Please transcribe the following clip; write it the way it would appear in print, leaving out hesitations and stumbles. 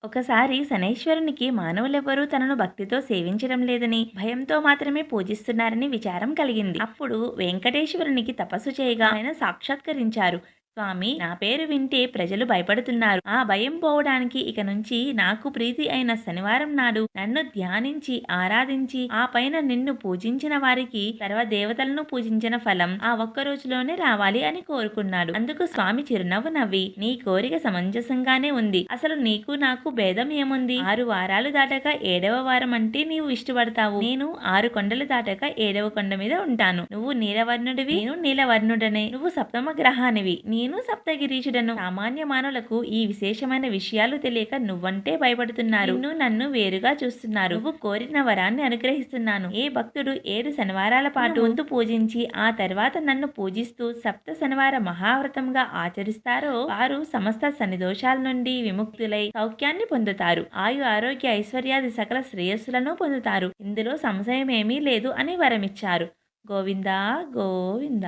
ఒకసారి శనైశ్వరునికి మానవులెవరూ తనను భక్తితో సేవించడం లేదని, భయంతో మాత్రమే పూజిస్తున్నారని విచారం కలిగింది. అప్పుడు వెంకటేశ్వరునికి తపస్సు చేయగా ఆయన సాక్షాత్కరించారు. స్వామి, నా పేరు వింటే ప్రజలు భయపడుతున్నారు. ఆ భయం పోవడానికి ఇక నుంచి నాకు ప్రీతి అయిన శనివారం నాడు నన్ను ధ్యానించి ఆరాధించి ఆ పైన నిన్ను పూజించిన వారికి సర్వదేవతలను పూజించిన ఫలం ఆ ఒక్క రోజులోనే రావాలి అని కోరుకున్నాడు. అందుకు స్వామి చిరునవ్వు నవ్వి, నీ కోరిక సమంజసంగానే ఉంది. అసలు నీకు నాకు భేదం ఏముంది? 6 వారాలు దాటాక 7వ వారం అంటే నీవు ఇష్టపడతావు. నేను 6 కొండలు దాటాక 7వ కొండ మీద ఉంటాను. నువ్వు నీలవర్ణుడివి, నేను నీలవర్ణుడనే. నువ్వు సప్తమ గ్రహానివి, నేను సప్తగిరీషుడను. సామాన్య మానవులకు ఈ విశేషమైన విషయాలు తెలియక నువ్వంటే భయపడుతున్నారు. నిన్ను నన్ను వేరుగా చూస్తున్నారు. నువ్వు కోరిన వరాన్ని అనుగ్రహిస్తున్నాను. ఏ భక్తుడు 7 శనివారాల పాటు ముందు పూజించి ఆ తర్వాత నన్ను పూజిస్తూ సప్త శనివార మహావ్రతంగా ఆచరిస్తారో వారు సమస్త శనిదోషాల నుండి విముక్తులై సౌఖ్యాన్ని పొందుతారు. ఆయు ఆరోగ్య ఐశ్వర్యాది సకల శ్రేయస్సులను పొందుతారు. ఇందులో సంశయమేమీ లేదు అని వరమిచ్చారు. గోవిందా గోవింద.